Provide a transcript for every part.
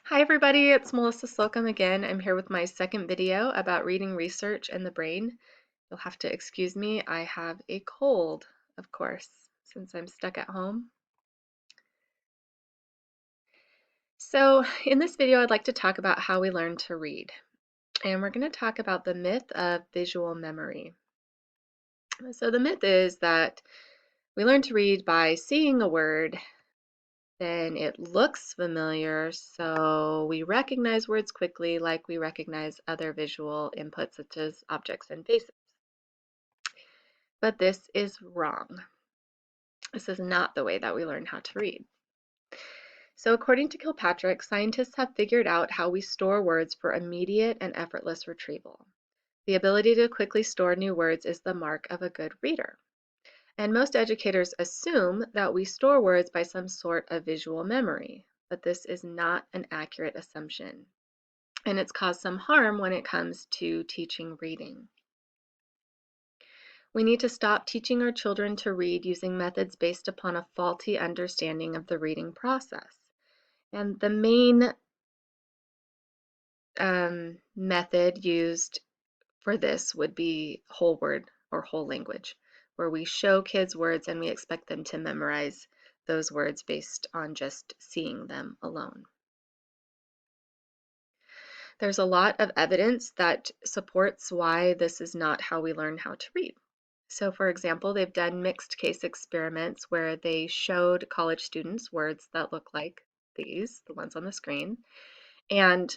Hi everybody, it's Mrs.Slocum again. I'm here with my second video about reading research and the brain. You'll have to excuse me, I have a cold, of course, since I'm stuck at home. So in this video, I'd like to talk about how we learn to read. And we're going to talk about the myth of visual memory. So the myth is that we learn to read by seeing a word, then it looks familiar, so we recognize words quickly like we recognize other visual inputs such as objects and faces. But this is wrong. This is not the way that we learn how to read. So according to Kilpatrick, scientists have figured out how we store words for immediate and effortless retrieval. The ability to quickly store new words is the mark of a good reader. And most educators assume that we store words by some sort of visual memory, but this is not an accurate assumption. And it's caused some harm when it comes to teaching reading. We need to stop teaching our children to read using methods based upon a faulty understanding of the reading process. And the main method used for this would be whole word or whole language, where we show kids words and we expect them to memorize those words based on just seeing them alone. There's a lot of evidence that supports why this is not how we learn how to read. So for example, they've done mixed case experiments where they showed college students words that look like these, the ones on the screen. And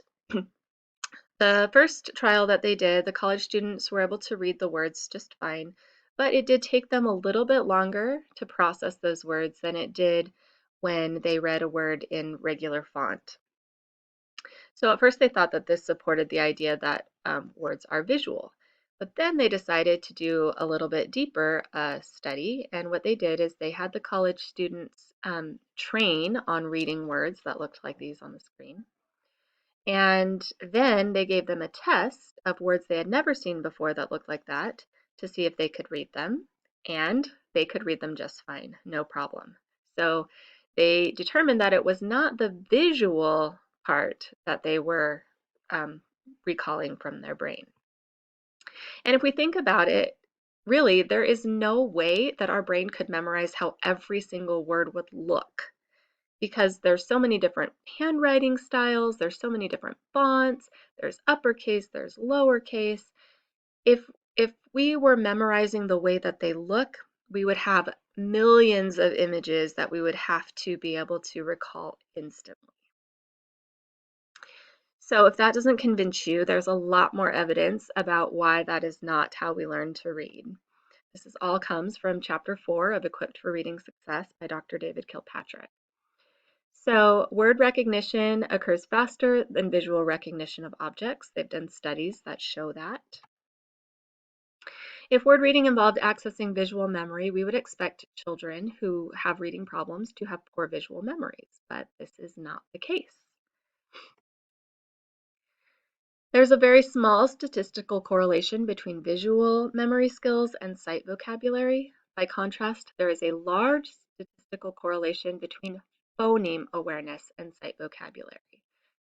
the first trial that they did, the college students were able to read the words just fine, but it did take them a little bit longer to process those words than it did when they read a word in regular font. So at first they thought that this supported the idea that words are visual. But then they decided to do a little bit deeper study, and what they did is they had the college students train on reading words that looked like these on the screen. And then they gave them a test of words they had never seen before that looked like that to see if they could read them. And they could read them just fine, no problem. So they determined that it was not the visual part that they were recalling from their brain. And if we think about it, really, there is no way that our brain could memorize how every single word would look because there's so many different handwriting styles, there's so many different fonts, there's uppercase, there's lowercase. If we were memorizing the way that they look, we would have millions of images that we would have to be able to recall instantly. So if that doesn't convince you, there's a lot more evidence about why that is not how we learn to read. This all comes from Chapter 4 of Equipped for Reading Success by Dr. David Kilpatrick. So word recognition occurs faster than visual recognition of objects. They've done studies that show that. If word reading involved accessing visual memory, we would expect children who have reading problems to have poor visual memories, but this is not the case. There's a very small statistical correlation between visual memory skills and sight vocabulary. By contrast, there is a large statistical correlation between phoneme awareness and sight vocabulary.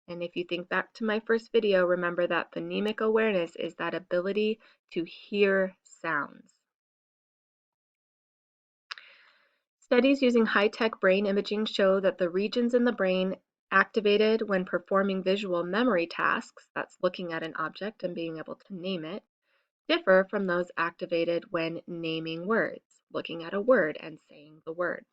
And if you think back to my first video, remember that phonemic awareness is that ability to hear sounds. Studies using high-tech brain imaging show that the regions in the brain activated when performing visual memory tasks, that's looking at an object and being able to name it, differ from those activated when naming words, looking at a word and saying the word.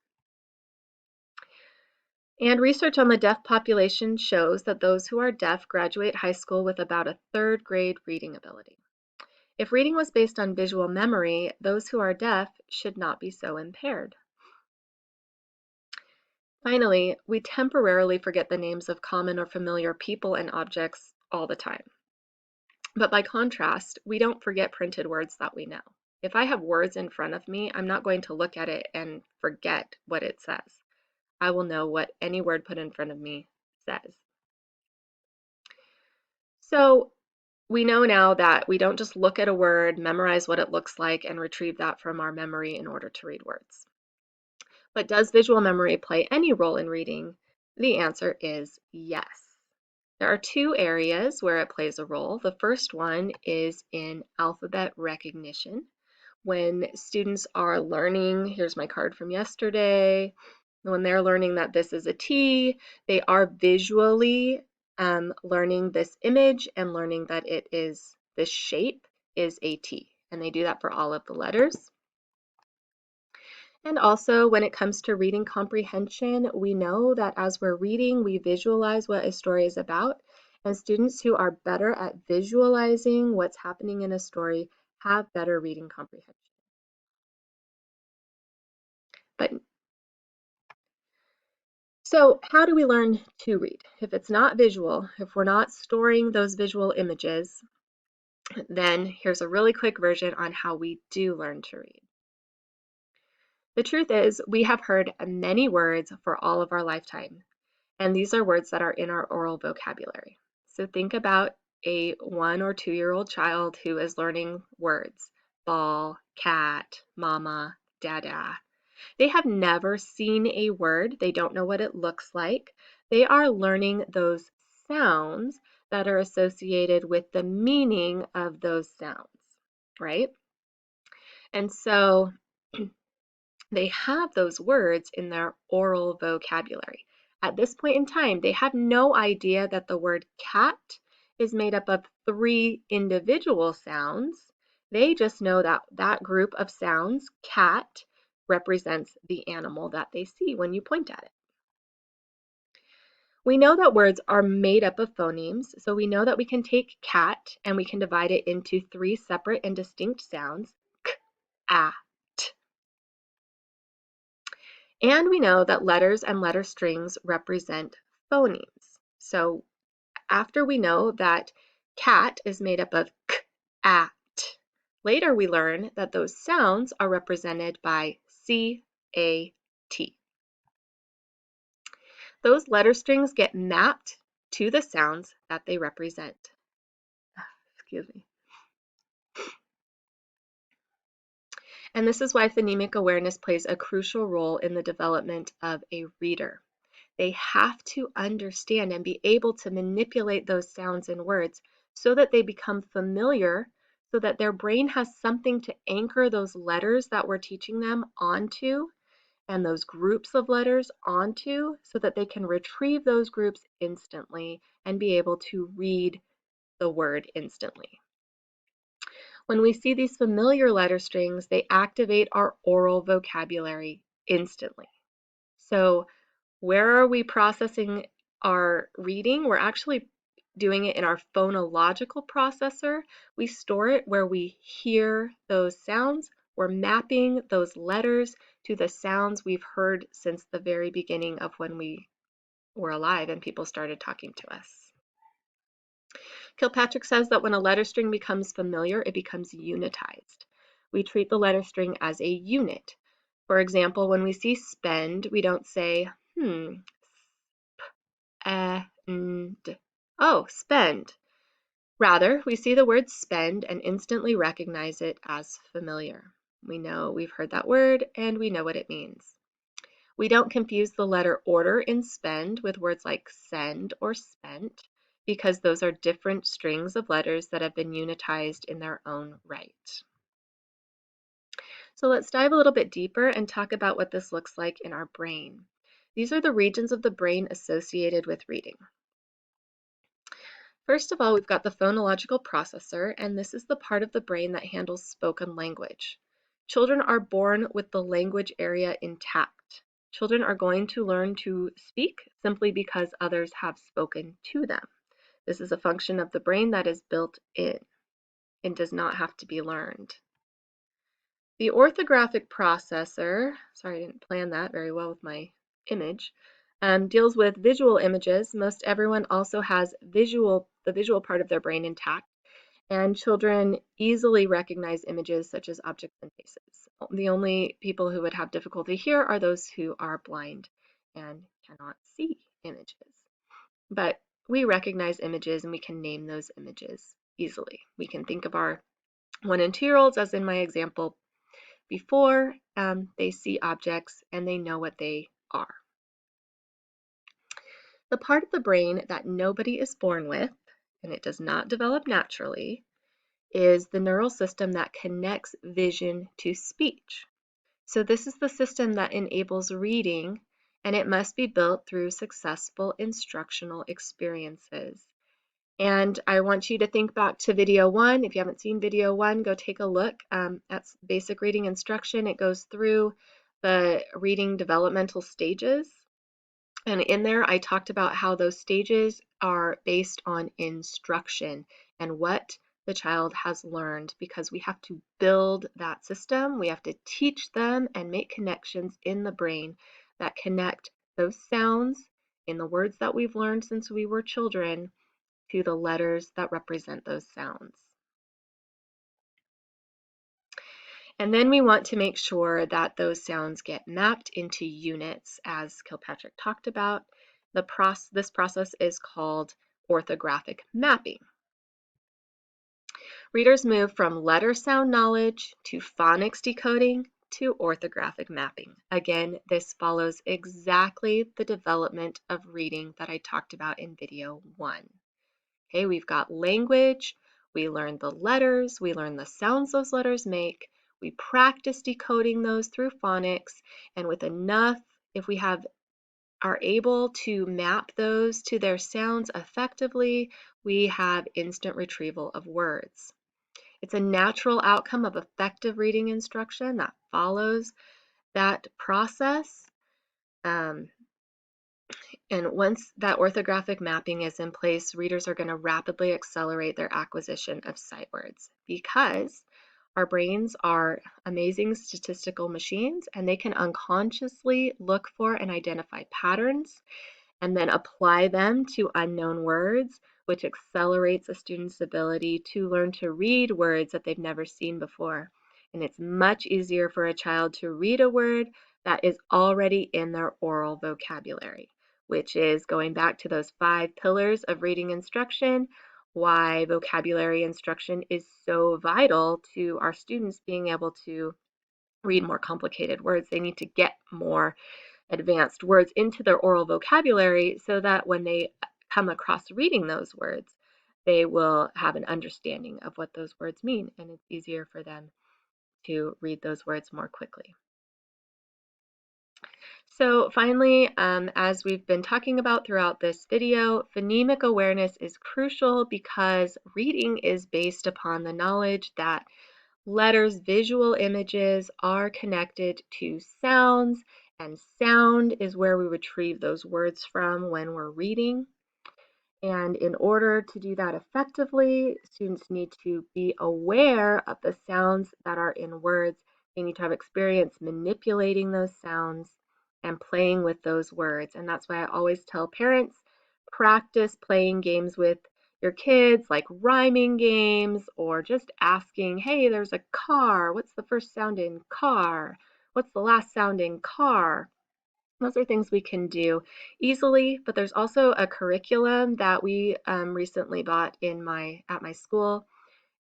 And research on the deaf population shows that those who are deaf graduate high school with about a third grade reading ability. If reading was based on visual memory, those who are deaf should not be so impaired. Finally, we temporarily forget the names of common or familiar people and objects all the time. But by contrast, we don't forget printed words that we know. If I have words in front of me, I'm not going to look at it and forget what it says. I will know what any word put in front of me says. So we know now that we don't just look at a word, memorize what it looks like, and retrieve that from our memory in order to read words. But does visual memory play any role in reading? The answer is yes. There are two areas where it plays a role. The first one is in alphabet recognition. When students are learning, here's my card from yesterday, when they're learning that this is a T, they are visually learning this image and learning that it is, this shape is a T. And they do that for all of the letters. And also, when it comes to reading comprehension, we know that as we're reading, we visualize what a story is about. And students who are better at visualizing what's happening in a story have better reading comprehension. So how do we learn to read? If it's not visual, if we're not storing those visual images, then here's a really quick version on how we do learn to read. The truth is, we have heard many words for all of our lifetime, and these are words that are in our oral vocabulary. So think about a 1 or 2-year-old child who is learning words: ball, cat, mama, dada. They have never seen a word. They don't know what it looks like. They are learning those sounds that are associated with the meaning of those sounds, right? And so they have those words in their oral vocabulary. At this point in time, they have no idea that the word cat is made up of 3 individual sounds. They just know that that group of sounds, cat, represents the animal that they see when you point at it. We know that words are made up of phonemes, so we know that we can take cat and we can divide it into 3 separate and distinct sounds: k, a, t. And we know that letters and letter strings represent phonemes. So after we know that cat is made up of k, a, t, later we learn that those sounds are represented by c, a, t. Those letter strings get mapped to the sounds that they represent. Excuse me. And this is why phonemic awareness plays a crucial role in the development of a reader. They have to understand and be able to manipulate those sounds and words so that they become familiar, so that their brain has something to anchor those letters that we're teaching them onto and those groups of letters onto, so that they can retrieve those groups instantly and be able to read the word instantly. When we see these familiar letter strings, they activate our oral vocabulary instantly. So where are we processing our reading? We're actually doing it in our phonological processor. We store it where we hear those sounds. We're mapping those letters to the sounds we've heard since the very beginning of when we were alive and people started talking to us. Kilpatrick says that when a letter string becomes familiar, it becomes unitized. We treat the letter string as a unit. For example, when we see spend, we don't say, oh, spend. Rather, we see the word spend and instantly recognize it as familiar. We know we've heard that word and we know what it means. We don't confuse the letter order in spend with words like send or spent, because those are different strings of letters that have been unitized in their own right. So let's dive a little bit deeper and talk about what this looks like in our brain. These are the regions of the brain associated with reading. First of all, we've got the phonological processor, and this is the part of the brain that handles spoken language. Children are born with the language area intact. Children are going to learn to speak simply because others have spoken to them. This is a function of the brain that is built in and does not have to be learned. The orthographic processor, sorry, I didn't plan that very well with my image, deals with visual images. Most everyone also has the visual part of their brain intact, and children easily recognize images such as objects and faces. The only people who would have difficulty here are those who are blind and cannot see images. But we recognize images and we can name those images easily. We can think of our 1 and 2-year-olds, as in my example before. They see objects and they know what they are. The part of the brain that nobody is born with, and it does not develop naturally, is the neural system that connects vision to speech. So this is the system that enables reading, and it must be built through successful instructional experiences. And I want you to think back to video 1. If you haven't seen video 1, go take a look at basic reading instruction. It goes through the reading developmental stages. And in there, I talked about how those stages are based on instruction and what the child has learned, because we have to build that system. We have to teach them and make connections in the brain that connect those sounds in the words that we've learned since we were children to the letters that represent those sounds. And then we want to make sure that those sounds get mapped into units, as Kilpatrick talked about. This process is called orthographic mapping. Readers move from letter sound knowledge to phonics decoding to orthographic mapping. Again, this follows exactly the development of reading that I talked about in video 1. Okay, we've got language, we learn the letters, we learn the sounds those letters make, we practice decoding those through phonics, and with enough, if we are able to map those to their sounds effectively, we have instant retrieval of words. It's a natural outcome of effective reading instruction that follows that process. And once that orthographic mapping is in place, readers are going to rapidly accelerate their acquisition of sight words, because our brains are amazing statistical machines, and they can unconsciously look for and identify patterns and then apply them to unknown words, which accelerates a student's ability to learn to read words that they've never seen before. And it's much easier for a child to read a word that is already in their oral vocabulary, which is going back to those 5 pillars of reading instruction, why vocabulary instruction is so vital to our students being able to read more complicated words. They need to get more advanced words into their oral vocabulary so that when they come across reading those words, they will have an understanding of what those words mean, and it's easier for them to read those words more quickly. So finally, as we've been talking about throughout this video, phonemic awareness is crucial because reading is based upon the knowledge that letters, visual images, are connected to sounds, and sound is where we retrieve those words from when we're reading. And in order to do that effectively, students need to be aware of the sounds that are in words. They need to have experience manipulating those sounds and playing with those words. And that's why I always tell parents, practice playing games with your kids, like rhyming games, or just asking, hey, there's a car. What's the first sound in car? What's the last sound in car? Those are things we can do easily, but there's also a curriculum that we recently bought at my school.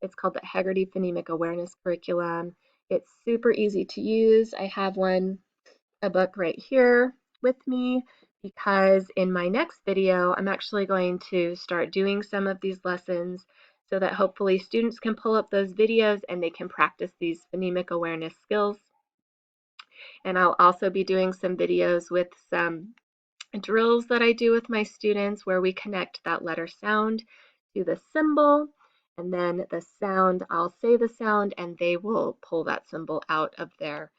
It's called the Heggerty Phonemic Awareness Curriculum. It's super easy to use. I have a book right here with me, because in my next video, I'm actually going to start doing some of these lessons so that hopefully students can pull up those videos and they can practice these phonemic awareness skills. And I'll also be doing some videos with some drills that I do with my students where we connect that letter sound to the symbol, and then the sound, I'll say the sound and they will pull that symbol out of their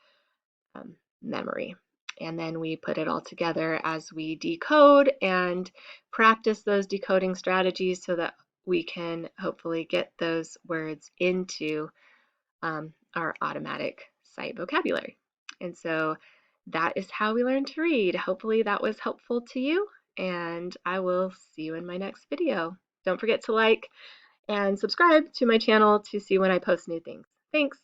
memory. And then we put it all together as we decode and practice those decoding strategies so that we can hopefully get those words into our automatic sight vocabulary. And so that is how we learn to read. Hopefully that was helpful to you, and I will see you in my next video. Don't forget to like and subscribe to my channel to see when I post new things. Thanks.